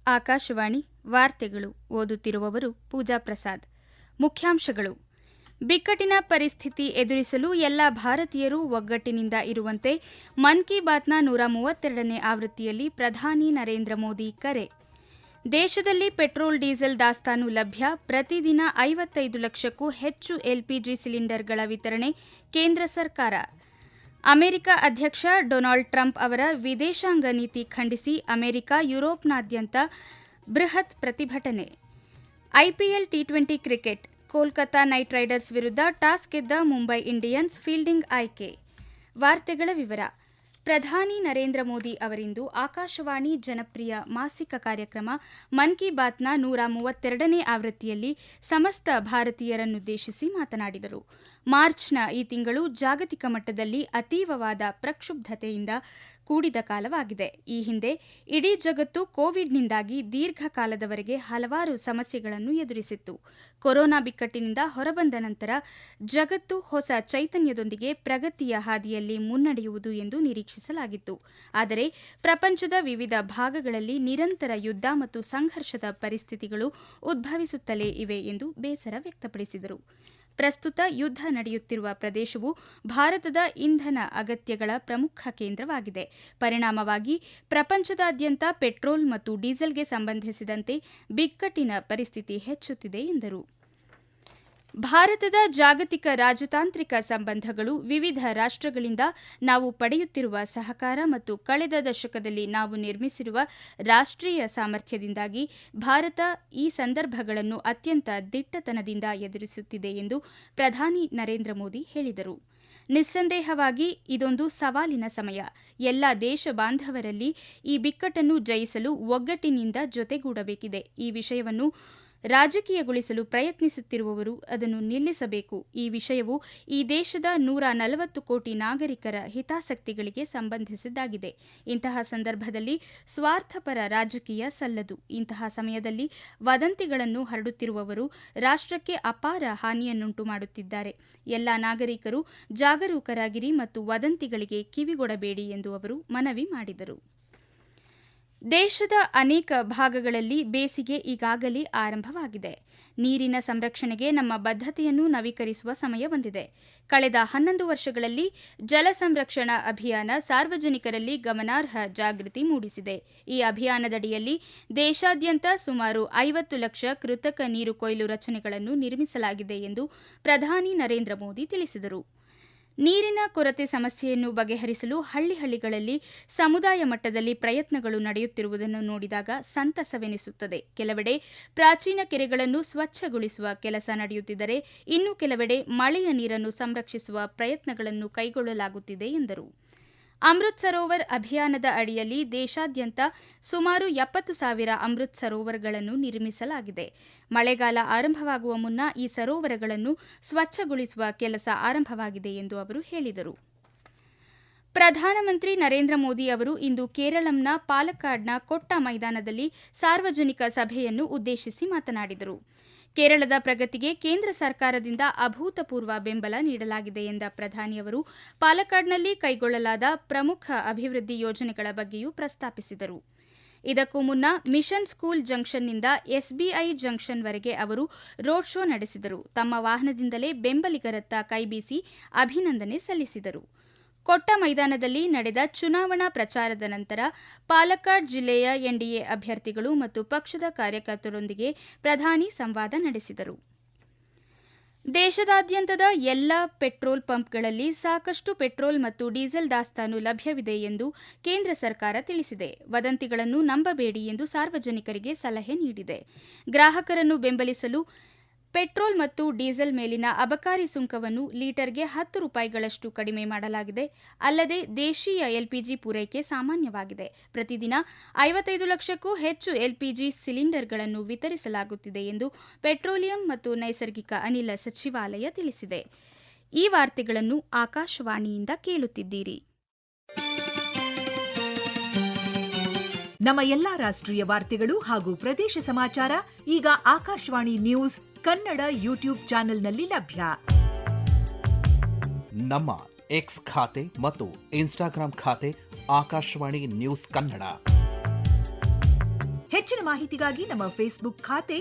ಆಕಾಶವಾಣಿ ವಾರ್ತೆಗಳು. ಓದುತ್ತಿರುವವರು ಪೂಜಾ ಪ್ರಸಾದ್. ಮುಖ್ಯಾಂಶಗಳು: ಬಿಕ್ಕಟ್ಟಿನ ಪರಿಸ್ಥಿತಿ ಎದುರಿಸಲು ಎಲ್ಲ ಭಾರತೀಯರು ಒಗ್ಗಟ್ಟಿನಿಂದ ಇರುವಂತೆ ಮನ್ ಕಿ ಬಾತ್ನ 132ನೇ ಆವೃತ್ತಿಯಲ್ಲಿ ಪ್ರಧಾನಿ ನರೇಂದ್ರ ಮೋದಿ ಕರೆ. ದೇಶದಲ್ಲಿ ಪೆಟ್ರೋಲ್ ಡೀಸೆಲ್ ದಾಸ್ತಾನು ಲಭ್ಯ. ಪ್ರತಿದಿನ 55 ಲಕ್ಷಕ್ಕೂ ಹೆಚ್ಚು ಎಲ್ಪಿಜಿ ಸಿಲಿಂಡರ್ಗಳ ವಿತರಣೆ ಕೇಂದ್ರ ಸರ್ಕಾರ. ಅಮೆರಿಕ ಅಧ್ಯಕ್ಷ ಡೊನಾಲ್ಡ್ ಟ್ರಂಪ್ ಅವರ ವಿದೇಶಾಂಗ ನೀತಿ ಖಂಡಿಸಿ ಅಮೆರಿಕ, ಯುರೋಪ್ನಾದ್ಯಂತ ಬೃಹತ್ ಪ್ರತಿಭಟನೆ. IPL T20 cricket. Kolkata night Riders ವಿರುದ್ಧ ಟಾಸ್ ಗೆದ್ದ ಮುಂಬೈ ಇಂಡಿಯನ್ಸ್ ಫೀಲ್ಡಿಂಗ್ ಆಯ್ಕೆ. ವಾರ್ತೆಗಳ ವಿವರ. ಪ್ರಧಾನಿ ನರೇಂದ್ರ ಮೋದಿ ಅವರಿಂದು ಆಕಾಶವಾಣಿ ಜನಪ್ರಿಯ ಮಾಸಿಕ ಕಾರ್ಯಕ್ರಮ ಮನ್ ಕಿ ಬಾತ್ನ 132ನೇ ಆವೃತ್ತಿಯಲ್ಲಿ ಸಮಸ್ತ ಭಾರತೀಯರನ್ನುದ್ದೇಶಿಸಿ ಮಾತನಾಡಿದರು. ಮಾರ್ಚ್ನ ಈ ತಿಂಗಳು ಜಾಗತಿಕ ಮಟ್ಟದಲ್ಲಿ ಅತೀವವಾದ ಪ್ರಕ್ಷುಬ್ಧತೆಯಿಂದ ಕೂಡಿದ ಕಾಲವಾಗಿದೆ. ಈ ಹಿಂದೆ ಇಡೀ ಜಗತ್ತು ಕೋವಿಡ್ನಿಂದಾಗಿ ದೀರ್ಘಕಾಲದವರೆಗೆ ಹಲವಾರು ಸಮಸ್ಯೆಗಳನ್ನು ಎದುರಿಸಿತ್ತು. ಕೊರೋನಾ ಬಿಕ್ಕಟ್ಟಿನಿಂದ ಹೊರಬಂದ ನಂತರ ಜಗತ್ತು ಹೊಸ ಚೈತನ್ಯದೊಂದಿಗೆ ಪ್ರಗತಿಯ ಹಾದಿಯಲ್ಲಿ ಮುನ್ನಡೆಯುವುದು ಎಂದು ನಿರೀಕ್ಷಿಸಲಾಗಿತ್ತು. ಆದರೆ ಪ್ರಪಂಚದ ವಿವಿಧ ಭಾಗಗಳಲ್ಲಿ ನಿರಂತರ ಯುದ್ಧ ಮತ್ತು ಸಂಘರ್ಷದ ಪರಿಸ್ಥಿತಿಗಳು ಉದ್ಭವಿಸುತ್ತಲೇ ಇವೆ ಎಂದು ಬೇಸರ ವ್ಯಕ್ತಪಡಿಸಿದರು. ಪ್ರಸ್ತುತ ಯುದ್ಧ ನಡೆಯುತ್ತಿರುವ ಪ್ರದೇಶವು ಭಾರತದ ಇಂಧನ ಅಗತ್ಯಗಳ ಪ್ರಮುಖ ಕೇಂದ್ರವಾಗಿದೆ. ಪರಿಣಾಮವಾಗಿ ಪ್ರಪಂಚದಾದ್ಯಂತ ಪೆಟ್ರೋಲ್ ಮತ್ತು ಡೀಸೆಲ್ಗೆ ಸಂಬಂಧಿಸಿದಂತೆ ಬಿಕ್ಕಟ್ಟಿನ ಪರಿಸ್ಥಿತಿ ಹೆಚ್ಚುತ್ತಿದೆ ಎಂದರು. ಭಾರತದ ಜಾಗತಿಕ ರಾಜತಾಂತ್ರಿಕ ಸಂಬಂಧಗಳು, ವಿವಿಧ ರಾಷ್ಟ್ರಗಳಿಂದ ನಾವು ಪಡೆಯುತ್ತಿರುವ ಸಹಕಾರ ಮತ್ತು ಕಳೆದ ದಶಕದಲ್ಲಿ ನಾವು ನಿರ್ಮಿಸಿರುವ ರಾಷ್ಟ್ರೀಯ ಸಾಮರ್ಥ್ಯದಿಂದಾಗಿ ಭಾರತ ಈ ಸಂದರ್ಭಗಳನ್ನು ಅತ್ಯಂತ ದಿಟ್ಟತನದಿಂದ ಎದುರಿಸುತ್ತಿದೆ ಎಂದು ಪ್ರಧಾನಿ ನರೇಂದ್ರ ಮೋದಿ ಹೇಳಿದರು. ನಿಸ್ಸಂದೇಹವಾಗಿ ಇದೊಂದು ಸವಾಲಿನ ಸಮಯ. ಎಲ್ಲ ದೇಶ ಬಾಂಧವರಲ್ಲಿ ಈ ಬಿಕ್ಕಟ್ಟನ್ನು ಜಯಿಸಲು ಒಗ್ಗಟ್ಟಿನಿಂದ ಜೊತೆಗೂಡಬೇಕಿದೆ. ಈ ವಿಷಯವನ್ನು ರಾಜಕೀಯಗೊಳಿಸಲು ಪ್ರಯತ್ನಿಸುತ್ತಿರುವವರು ಅದನ್ನು ನಿಲ್ಲಿಸಬೇಕು. ಈ ವಿಷಯವು ಈ ದೇಶದ 140 ಕೋಟಿ ನಾಗರಿಕರ ಹಿತಾಸಕ್ತಿಗಳಿಗೆ ಸಂಬಂಧಿಸಿದ್ದಾಗಿದೆ. ಇಂತಹ ಸಂದರ್ಭದಲ್ಲಿ ಸ್ವಾರ್ಥಪರ ರಾಜಕೀಯ ಸಲ್ಲದು. ಇಂತಹ ಸಮಯದಲ್ಲಿ ವದಂತಿಗಳನ್ನು ಹರಡುತ್ತಿರುವವರು ರಾಷ್ಟ್ರಕ್ಕೆ ಅಪಾರ ಹಾನಿಯನ್ನುಂಟು ಮಾಡುತ್ತಿದ್ದಾರೆ. ಎಲ್ಲ ನಾಗರಿಕರು ಜಾಗರೂಕರಾಗಿರಿ ಮತ್ತು ವದಂತಿಗಳಿಗೆ ಕಿವಿಗೊಡಬೇಡಿ ಎಂದು ಅವರು ಮನವಿ ಮಾಡಿದರು. ದೇಶದ ಅನೇಕ ಭಾಗಗಳಲ್ಲಿ ಬೇಸಿಗೆ ಈಗಾಗಲೇ ಆರಂಭವಾಗಿದೆ. ನೀರಿನ ಸಂರಕ್ಷಣೆಗೆ ನಮ್ಮ ಬದ್ಧತೆಯನ್ನು ನವೀಕರಿಸುವ ಸಮಯ ಬಂದಿದೆ. ಕಳೆದ 11 ವರ್ಷಗಳಲ್ಲಿ ಜಲ ಸಂರಕ್ಷಣಾ ಅಭಿಯಾನ ಸಾರ್ವಜನಿಕರಲ್ಲಿ ಗಮನಾರ್ಹ ಜಾಗೃತಿ ಮೂಡಿಸಿದೆ. ಈ ಅಭಿಯಾನದಡಿಯಲ್ಲಿ ದೇಶಾದ್ಯಂತ ಸುಮಾರು 50 ಲಕ್ಷ ಕೃತಕ ನೀರು ಕೊಯ್ಲು ರಚನೆಗಳನ್ನು ನಿರ್ಮಿಸಲಾಗಿದೆ ಎಂದು ಪ್ರಧಾನಿ ನರೇಂದ್ರ ಮೋದಿ ತಿಳಿಸಿದರು. ನೀರಿನ ಕೊರತೆ ಸಮಸ್ಯೆಯನ್ನು ಬಗೆಹರಿಸಲು ಹಳ್ಳಿಗಳಲ್ಲಿ ಸಮುದಾಯ ಮಟ್ಟದಲ್ಲಿ ಪ್ರಯತ್ನಗಳು ನಡೆಯುತ್ತಿರುವುದನ್ನು ನೋಡಿದಾಗ ಸಂತಸವೆನಿಸುತ್ತದೆ. ಕೆಲವೆಡೆ ಪ್ರಾಚೀನ ಕೆರೆಗಳನ್ನು ಸ್ವಚ್ಛಗೊಳಿಸುವ ಕೆಲಸ ನಡೆಯುತ್ತಿದ್ದರೆ, ಇನ್ನು ಕೆಲವೆಡೆ ಮಳೆಯ ನೀರನ್ನು ಸಂರಕ್ಷಿಸುವ ಪ್ರಯತ್ನಗಳನ್ನು ಕೈಗೊಳ್ಳಲಾಗುತ್ತಿದೆ ಎಂದರು. ಅಮೃತ್ ಸರೋವರ್ ಅಭಿಯಾನದ ಅಡಿಯಲ್ಲಿ ದೇಶಾದ್ಯಂತ ಸುಮಾರು 70,000 ಅಮೃತ್ ಸರೋವರಗಳನ್ನು ನಿರ್ಮಿಸಲಾಗಿದೆ. ಮಳೆಗಾಲ ಆರಂಭವಾಗುವ ಮುನ್ನ ಈ ಸರೋವರಗಳನ್ನು ಸ್ವಚ್ಛಗೊಳಿಸುವ ಕೆಲಸ ಆರಂಭವಾಗಿದೆ ಎಂದು ಅವರು ಹೇಳಿದರು. ಪ್ರಧಾನಮಂತ್ರಿ ನರೇಂದ್ರ ಮೋದಿ ಅವರು ಇಂದು ಕೇರಳಂನ ಪಾಲಕ್ಕಾಡ್ನ ಕೊಟ್ಟ ಮೈದಾನದಲ್ಲಿ ಸಾರ್ವಜನಿಕ ಸಭೆಯನ್ನು ಉದ್ದೇಶಿಸಿ ಮಾತನಾಡಿದರು. ಕೇರಳದ ಪ್ರಗತಿಗೆ ಕೇಂದ್ರ ಸರ್ಕಾರದಿಂದ ಅಭೂತಪೂರ್ವ ಬೆಂಬಲ ನೀಡಲಾಗಿದೆ ಎಂದ ಪ್ರಧಾನಿಯವರು ಪಾಲಕ್ಕಾಡ್ನಲ್ಲಿ ಕೈಗೊಳ್ಳಲಾದ ಪ್ರಮುಖ ಅಭಿವೃದ್ಧಿ ಯೋಜನೆಗಳ ಬಗ್ಗೆಯೂ ಪ್ರಸ್ತಾಪಿಸಿದರು. ಇದಕ್ಕೂ ಮುನ್ನ ಮಿಷನ್ ಸ್ಕೂಲ್ ಜಂಕ್ಷನ್ನಿಂದ ಎಸ್ಬಿಐ ಜಂಕ್ಷನ್ವರೆಗೆ ಅವರು ರೋಡ್ ಶೋ ನಡೆಸಿದರು. ತಮ್ಮ ವಾಹನದಿಂದಲೇ ಬೆಂಬಲಿಗರತ್ತ ಕೈಬೀಸಿ ಅಭಿನಂದನೆ ಸಲ್ಲಿಸಿದರು. ಕೊಟ್ಟ ಮೈದಾನದಲ್ಲಿ ನಡೆದ ಚುನಾವಣಾ ಪ್ರಚಾರದ ನಂತರ ಪಾಲಕ್ಕಾಡ್ ಜಿಲ್ಲೆಯ ಎನ್ಡಿಎ ಅಭ್ಯರ್ಥಿಗಳು ಮತ್ತು ಪಕ್ಷದ ಕಾರ್ಯಕರ್ತರೊಂದಿಗೆ ಪ್ರಧಾನಿ ಸಂವಾದ ನಡೆಸಿದರು. ದೇಶದಾದ್ಯಂತದ ಎಲ್ಲ ಪೆಟ್ರೋಲ್ ಪಂಪ್ಗಳಲ್ಲಿ ಸಾಕಷ್ಟು ಪೆಟ್ರೋಲ್ ಮತ್ತು ಡೀಸೆಲ್ ದಾಸ್ತಾನು ಲಭ್ಯವಿದೆ ಎಂದು ಕೇಂದ್ರ ಸರ್ಕಾರ ತಿಳಿಸಿದೆ. ವದಂತಿಗಳನ್ನು ನಂಬಬೇಡಿ ಎಂದು ಸಾರ್ವಜನಿಕರಿಗೆ ಸಲಹೆ ನೀಡಿದೆ. ಗ್ರಾಹಕರನ್ನು ಬೆಂಬಲಿಸಲು ಪೆಟ್ರೋಲ್ ಮತ್ತು ಡೀಸೆಲ್ ಮೇಲಿನ ಅಬಕಾರಿ ಸುಂಕವನ್ನು ಲೀಟರ್ಗೆ 10 ರೂಪಾಯಿಗಳಷ್ಟು ಕಡಿಮೆ ಮಾಡಲಾಗಿದೆ. ಅಲ್ಲದೆ ದೇಶೀಯ ಎಲ್ಪಿಜಿ ಪೂರೈಕೆ ಸಾಮಾನ್ಯವಾಗಿದೆ. ಪ್ರತಿದಿನ 55 ಲಕ್ಷಕ್ಕೂ ಹೆಚ್ಚು ಎಲ್ಪಿಜಿ ಸಿಲಿಂಡರ್ಗಳನ್ನು ವಿತರಿಸಲಾಗುತ್ತಿದೆ ಎಂದು ಪೆಟ್ರೋಲಿಯಂ ಮತ್ತು ನೈಸರ್ಗಿಕ ಅನಿಲ ಸಚಿವಾಲಯ ತಿಳಿಸಿದೆ. ಈ ವಾರ್ತೆಗಳನ್ನು ಆಕಾಶವಾಣಿಯಿಂದ ಕೇಳುತ್ತಿದ್ದೀರಿ. ನಮ್ಮ ಎಲ್ಲಾ ರಾಷ್ಟ್ರೀಯ ವಾರ್ತೆಗಳು ಹಾಗೂ ಪ್ರದೇಶ ಸಮಾಚಾರ ಈಗ ಆಕಾಶವಾಣಿ ನ್ಯೂಸ್ ಕನ್ನಡ ಯೂಟ್ಯೂಬ್ ಚಾನೆಲ್ನಲ್ಲಿ ಲಭ್ಯ. ನಮ್ಮ ಎಕ್ಸ್ ಖಾತೆ ಮತ್ತು ಇನ್ಸ್ಟಾಗ್ರಾಂ ಖಾತೆ ಆಕಾಶವಾಣಿ ನ್ಯೂಸ್ ಕನ್ನಡ. ಹೆಚ್ಚಿನ ಮಾಹಿತಿಗಾಗಿ ನಮ್ಮ ಫೇಸ್ಬುಕ್ ಖಾತೆ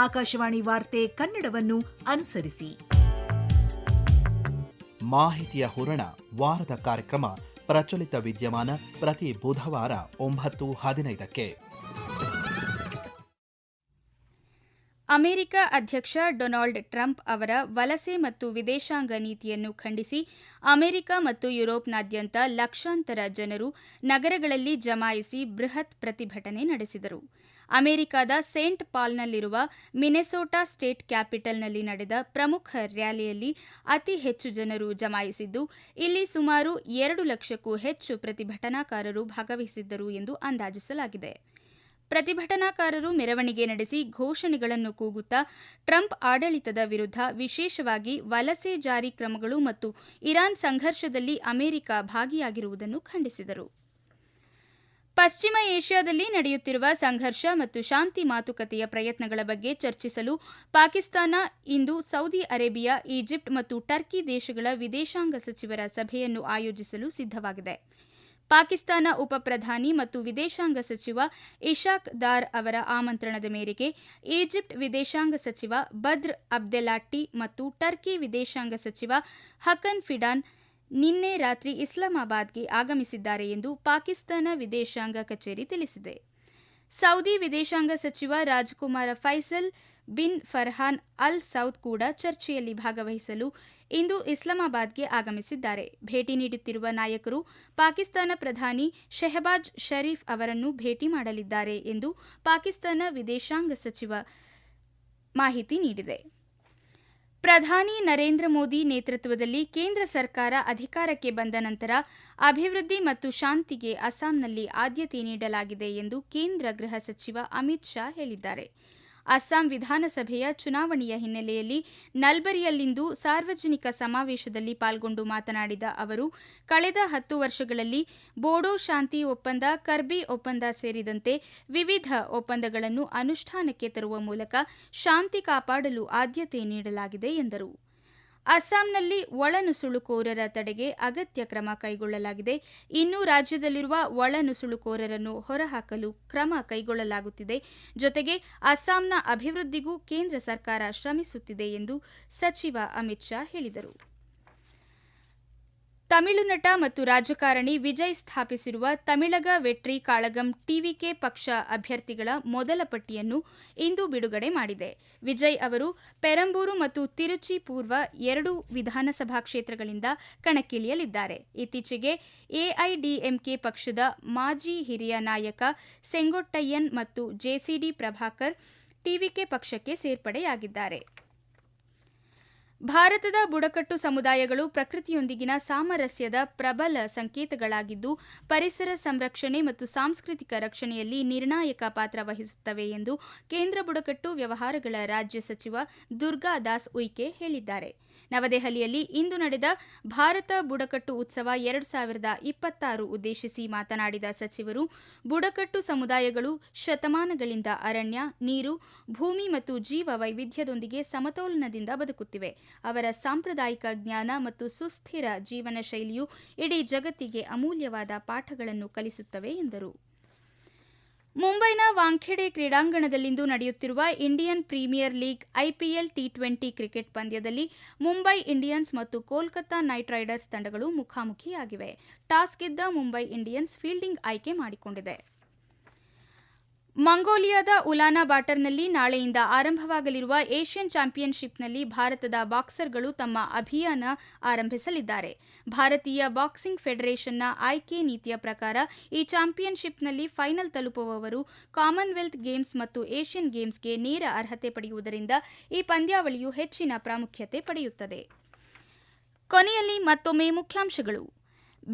ಆಕಾಶವಾಣಿ ವಾರ್ತೆ ಕನ್ನಡವನ್ನು ಅನುಸರಿಸಿ. ಮಾಹಿತಿಯ ಹೂರಣ ವಾರದ ಕಾರ್ಯಕ್ರಮ ಪ್ರಚಲಿತ ವಿದ್ಯಮಾನ ಪ್ರತಿ ಬುಧವಾರ 9:15ಕ್ಕೆ. ಅಮೆರಿಕ ಅಧ್ಯಕ್ಷ ಡೊನಾಲ್ಡ್ ಟ್ರಂಪ್ ಅವರ ವಲಸೆ ಮತ್ತು ವಿದೇಶಾಂಗ ನೀತಿಯನ್ನು ಖಂಡಿಸಿ ಅಮೆರಿಕ ಮತ್ತು ಯುರೋಪ್ನಾದ್ಯಂತ ಲಕ್ಷಾಂತರ ಜನರು ನಗರಗಳಲ್ಲಿ ಜಮಾಯಿಸಿ ಬೃಹತ್ ಪ್ರತಿಭಟನೆ ನಡೆಸಿದರು. ಅಮೆರಿಕದ ಸೇಂಟ್ ಪಾಲ್ನಲ್ಲಿರುವ ಮಿನೆಸೋಟಾ ಸ್ಟೇಟ್ ಕ್ಯಾಪಿಟಲ್ನಲ್ಲಿ ನಡೆದ ಪ್ರಮುಖ ರ್ಯಾಲಿಯಲ್ಲಿ ಅತಿ ಹೆಚ್ಚು ಜನರು ಜಮಾಯಿಸಿದ್ದು, ಇಲ್ಲಿ ಸುಮಾರು 2 ಲಕ್ಷಕ್ಕೂ ಹೆಚ್ಚು ಪ್ರತಿಭಟನಾಕಾರರು ಭಾಗವಹಿಸಿದ್ದರು ಎಂದು ಅಂದಾಜಿಸಲಾಗಿದೆ. ಪ್ರತಿಭಟನಾಕಾರರು ಮೆರವಣಿಗೆ ನಡೆಸಿ ಘೋಷಣೆಗಳನ್ನು ಕೂಗುತ್ತಾ ಟ್ರಂಪ್ ಆಡಳಿತದ ವಿರುದ್ಧ, ವಿಶೇಷವಾಗಿ ವಲಸೆ ಜಾರಿ ಕ್ರಮಗಳು ಮತ್ತು ಇರಾನ್ ಸಂಘರ್ಷದಲ್ಲಿ ಅಮೆರಿಕ ಭಾಗಿಯಾಗಿರುವುದನ್ನು ಖಂಡಿಸಿದರು. ಪಶ್ಚಿಮ ಏಷ್ಯಾದಲ್ಲಿ ನಡೆಯುತ್ತಿರುವ ಸಂಘರ್ಷ ಮತ್ತು ಶಾಂತಿ ಮಾತುಕತೆಯ ಪ್ರಯತ್ನಗಳ ಬಗ್ಗೆ ಚರ್ಚಿಸಲು ಪಾಕಿಸ್ತಾನ ಇಂದು ಸೌದಿ ಅರೇಬಿಯಾ, ಈಜಿಪ್ಟ್ ಮತ್ತು ಟರ್ಕಿ ದೇಶಗಳ ವಿದೇಶಾಂಗ ಸಚಿವರ ಸಭೆಯನ್ನು ಆಯೋಜಿಸಲು ಸಿದ್ಧವಾಗಿದೆ. ಪಾಕಿಸ್ತಾನ ಉಪಪ್ರಧಾನಿ ಮತ್ತು ವಿದೇಶಾಂಗ ಸಚಿವ ಇಶಾಕ್ ದಾರ್ ಅವರ ಆಮಂತ್ರಣದ ಮೇರೆಗೆ ಈಜಿಪ್ಟ್ ವಿದೇಶಾಂಗ ಸಚಿವ ಬದ್ರ್ ಅಬ್ದೆಲಾಟ್ಟಿ ಮತ್ತು ಟರ್ಕಿ ವಿದೇಶಾಂಗ ಸಚಿವ ಹಕನ್ ಫಿಡಾನ್ ನಿನ್ನೆ ರಾತ್ರಿ ಇಸ್ಲಾಮಾಬಾದ್ಗೆ ಆಗಮಿಸಿದ್ದಾರೆ ಎಂದು ಪಾಕಿಸ್ತಾನ ವಿದೇಶಾಂಗ ಕಚೇರಿ ತಿಳಿಸಿದೆ. ಸೌದಿ ವಿದೇಶಾಂಗ ಸಚಿವ ರಾಜಕುಮಾರ Faisal bin Farhan Al Saud ಕೂಡ ಚರ್ಚೆಯಲ್ಲಿ ಭಾಗವಹಿಸಲು ಇಂದು ಇಸ್ಲಾಮಾಬಾದ್ಗೆ ಆಗಮಿಸಿದ್ದಾರೆ. ಭೇಟಿ ನೀಡುತ್ತಿರುವ ನಾಯಕರು ಪಾಕಿಸ್ತಾನ ಪ್ರಧಾನಿ ಶೆಹಬಾಜ್ ಶರೀಫ್ ಅವರನ್ನು ಭೇಟಿ ಮಾಡಲಿದ್ದಾರೆ ಎಂದು ಪಾಕಿಸ್ತಾನ ವಿದೇಶಾಂಗ ಸಚಿವ ಮಾಹಿತಿ ನೀಡಿದೆ. ಪ್ರಧಾನಿ ನರೇಂದ್ರ ಮೋದಿ ನೇತೃತ್ವದಲ್ಲಿ ಕೇಂದ್ರ ಸರ್ಕಾರ ಅಧಿಕಾರಕ್ಕೆ ಬಂದ ನಂತರ ಅಭಿವೃದ್ಧಿ ಮತ್ತು ಶಾಂತಿಗೆ ಅಸ್ಸಾಂನಲ್ಲಿ ಆದ್ಯತೆ ನೀಡಲಾಗಿದೆ ಎಂದು ಕೇಂದ್ರ ಗೃಹ ಸಚಿವ ಅಮಿತ್ ಶಾ ಹೇಳಿದ್ದಾರೆ. ಅಸ್ಸಾಂ ವಿಧಾನಸಭೆಯ ಚುನಾವಣೆಯ ಹಿನ್ನೆಲೆಯಲ್ಲಿ ನಲ್ಬರಿಯಲ್ಲಿಂದು ಸಾರ್ವಜನಿಕ ಸಮಾವೇಶದಲ್ಲಿ ಪಾಲ್ಗೊಂಡು ಮಾತನಾಡಿದ ಅವರು, ಕಳೆದ 10 ವರ್ಷಗಳಲ್ಲಿ ಬೋಡೋ ಶಾಂತಿ ಒಪ್ಪಂದ, ಕರ್ಬಿ ಒಪ್ಪಂದ ಸೇರಿದಂತೆ ವಿವಿಧ ಒಪ್ಪಂದಗಳನ್ನು ಅನುಷ್ಠಾನಕ್ಕೆ ತರುವ ಮೂಲಕ ಶಾಂತಿ ಕಾಪಾಡಲು ಆದ್ಯತೆ ನೀಡಲಾಗಿದೆ ಎಂದರು. ಅಸ್ಸಾಂನಲ್ಲಿ ಒಳನುಸುಳುಕೋರರ ತಡೆಗೆ ಅಗತ್ಯ ಕ್ರಮ ಕೈಗೊಳ್ಳಲಾಗಿದೆ. ಇನ್ನು ರಾಜ್ಯದಲ್ಲಿರುವ ಒಳನುಸುಳುಕೋರರನ್ನು ಹೊರಹಾಕಲು ಕ್ರಮ ಕೈಗೊಳ್ಳಲಾಗುತ್ತಿದೆ. ಜೊತೆಗೆ ಅಸ್ಸಾಂನ ಅಭಿವೃದ್ಧಿಗೂ ಕೇಂದ್ರ ಸರ್ಕಾರ ಶ್ರಮಿಸುತ್ತಿದೆ ಎಂದು ಸಚಿವ ಅಮಿತ್ ಶಾ ಹೇಳಿದರು. ತಮಿಳು ನಟ ಮತ್ತು ರಾಜಕಾರಣಿ ವಿಜಯ್ ಸ್ಥಾಪಿಸಿರುವ ತಮಿಳಗ ವೆಟ್ರಿ ಕಾಳಗಂ ಟಿವಿಕೆ ಪಕ್ಷ ಅಭ್ಯರ್ಥಿಗಳ ಮೊದಲ ಪಟ್ಟಿಯನ್ನು ಇಂದು ಬಿಡುಗಡೆ ಮಾಡಿದೆ. ವಿಜಯ್ ಅವರು ಪೆರಂಬೂರು ಮತ್ತು ತಿರುಚಿ ಪೂರ್ವ 2 ವಿಧಾನಸಭಾ ಕ್ಷೇತ್ರಗಳಿಂದ ಕಣಕ್ಕಿಳಿಯಲಿದ್ದಾರೆ. ಇತ್ತೀಚೆಗೆ ಎಐಡಿಎಂಕೆ ಪಕ್ಷದ ಮಾಜಿ ಹಿರಿಯ ನಾಯಕ ಸೆಂಗೊಟ್ಟಯ್ಯನ್ ಮತ್ತು ಜೆಸಿಡಿ ಪ್ರಭಾಕರ್ ಟಿವಿಕೆ ಪಕ್ಷಕ್ಕೆ ಸೇರ್ಪಡೆಯಾಗಿದ್ದಾರೆ. ಭಾರತದ ಬುಡಕಟ್ಟು ಸಮುದಾಯಗಳು ಪ್ರಕೃತಿಯೊಂದಿಗಿನ ಸಾಮರಸ್ಯದ ಪ್ರಬಲ ಸಂಕೇತಗಳಾಗಿದ್ದು, ಪರಿಸರ ಸಂರಕ್ಷಣೆ ಮತ್ತು ಸಾಂಸ್ಕೃತಿಕ ರಕ್ಷಣೆಯಲ್ಲಿ ನಿರ್ಣಾಯಕ ಪಾತ್ರ ವಹಿಸುತ್ತವೆ ಎಂದು ಕೇಂದ್ರ ಬುಡಕಟ್ಟು ವ್ಯವಹಾರಗಳ ರಾಜ್ಯ ಸಚಿವ ದುರ್ಗಾ ದಾಸ್ ಉಯ್ಕೆ ಹೇಳಿದ್ದಾರೆ. ನವದೆಹಲಿಯಲ್ಲಿ ಇಂದು ನಡೆದ ಭಾರತ ಬುಡಕಟ್ಟು ಉತ್ಸವ 2026 ಉದ್ದೇಶಿಸಿ ಮಾತನಾಡಿದ ಸಚಿವರು, ಬುಡಕಟ್ಟು ಸಮುದಾಯಗಳು ಶತಮಾನಗಳಿಂದ ಅರಣ್ಯ, ನೀರು, ಭೂಮಿ ಮತ್ತು ಜೀವ ವೈವಿಧ್ಯದೊಂದಿಗೆ ಸಮತೋಲನದಿಂದ ಬದುಕುತ್ತಿವೆ. ಅವರ ಸಾಂಪ್ರದಾಯಿಕ ಜ್ಞಾನ ಮತ್ತು ಸುಸ್ಥಿರ ಜೀವನ ಶೈಲಿಯು ಇಡೀ ಜಗತ್ತಿಗೆ ಅಮೂಲ್ಯವಾದ ಪಾಠಗಳನ್ನು ಕಲಿಸುತ್ತವೆ ಎಂದರು. ಮುಂಬೈನ ವಾಂಖೆಡೆ ಕ್ರೀಡಾಂಗಣದಲ್ಲಿಂದು ನಡೆಯುತ್ತಿರುವ Indian Premier League IPL T20 cricket ಪಂದ್ಯದಲ್ಲಿ ಮುಂಬೈ ಇಂಡಿಯನ್ಸ್ ಮತ್ತು ಕೋಲ್ಕತಾ ನೈಟ್ ರೈಡರ್ಸ್ ತಂಡಗಳು ಮುಖಾಮುಖಿಯಾಗಿವೆ. ಟಾಸ್ ಗೆದ್ದ ಮುಂಬೈ ಇಂಡಿಯನ್ಸ್ ಫೀಲ್ಡಿಂಗ್ ಆಯ್ಕೆ ಮಾಡಿಕೊಂಡಿದೆ. ಮಂಗೋಲಿಯಾದ ಉಲಾನಾ ಬಾಟರ್ನಲ್ಲಿ ನಾಳೆಯಿಂದ ಆರಂಭವಾಗಲಿರುವ ಏಷ್ಯನ್ ಚಾಂಪಿಯನ್ಶಿಪ್ನಲ್ಲಿ ಭಾರತದ ಬಾಕ್ಸರ್ಗಳು ತಮ್ಮ ಅಭಿಯಾನ ಆರಂಭಿಸಲಿದ್ದಾರೆ. ಭಾರತೀಯ ಬಾಕ್ಸಿಂಗ್ ಫೆಡರೇಷನ್ನ ಆಯ್ಕೆ ನೀತಿಯ ಪ್ರಕಾರ ಈ ಚಾಂಪಿಯನ್ಶಿಪ್ನಲ್ಲಿ ಫೈನಲ್ ತಲುಪುವವರು ಕಾಮನ್ವೆಲ್ತ್ ಗೇಮ್ಸ್ ಮತ್ತು ಏಷ್ಯನ್ ಗೇಮ್ಸ್ಗೆ ನೇರ ಅರ್ಹತೆ ಪಡೆಯುವುದರಿಂದ ಈ ಪಂದ್ಯಾವಳಿಯು ಹೆಚ್ಚಿನ ಪ್ರಾಮುಖ್ಯತೆ ಪಡೆಯುತ್ತದೆ. ಕೊನೆಯಲ್ಲಿ ಮತ್ತೊಮ್ಮೆ ಮುಖ್ಯಾಂಶಗಳು.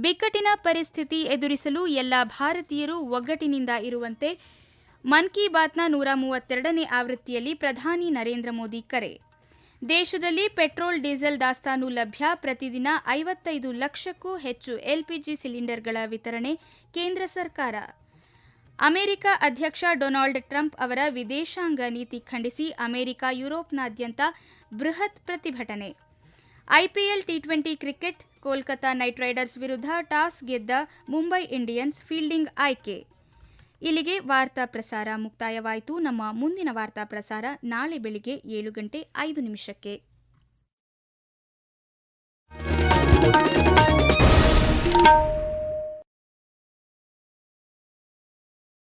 ಬಿಕ್ಕಟ್ಟಿನ ಪರಿಸ್ಥಿತಿ ಎದುರಿಸಲು ಎಲ್ಲ ಭಾರತೀಯರು ಒಗ್ಗಟ್ಟಿನಿಂದ ಇರುವಂತೆ ಮನ್ ಕಿ ಬಾತ್ನ 132ನೇ ಆವೃತ್ತಿಯಲ್ಲಿ ಪ್ರಧಾನಿ ನರೇಂದ್ರ ಮೋದಿ ಕರೆ. ದೇಶದಲ್ಲಿ ಪೆಟ್ರೋಲ್, ಡೀಸೆಲ್ ದಾಸ್ತಾನು ಲಭ್ಯ. ಪ್ರತಿದಿನ 55 ಲಕ್ಷಕ್ಕೂ ಹೆಚ್ಚು ಎಲ್ಪಿಜಿ ಸಿಲಿಂಡರ್ಗಳ ವಿತರಣೆ. ಕೇಂದ್ರ ಸರ್ಕಾರ. ಅಮೆರಿಕ ಅಧ್ಯಕ್ಷ ಡೊನಾಲ್ಡ್ ಟ್ರಂಪ್ ಅವರ ವಿದೇಶಾಂಗ ನೀತಿ ಖಂಡಿಸಿ ಅಮೆರಿಕ, ಯುರೋಪ್ನಾದ್ಯಂತ ಬೃಹತ್ ಪ್ರತಿಭಟನೆ. IPL T20 cricket, Kolkata night Riders ವಿರುದ್ಧ ಟಾಸ್ ಗೆದ್ದ ಮುಂಬೈ ಇಂಡಿಯನ್ಸ್ ಫೀಲ್ಡಿಂಗ್ ಆಯ್ಕೆ. ಇಲ್ಲಿಗೆ ವಾರ್ತಾ ಪ್ರಸಾರ ಮುಕ್ತಾಯವಾಯಿತು. ನಮ್ಮ ಮುಂದಿನ ವಾರ್ತಾ ಪ್ರಸಾರ ನಾಳೆ ಬೆಳಿಗ್ಗೆ 7:05 ನಿಮಿಷಕ್ಕೆ.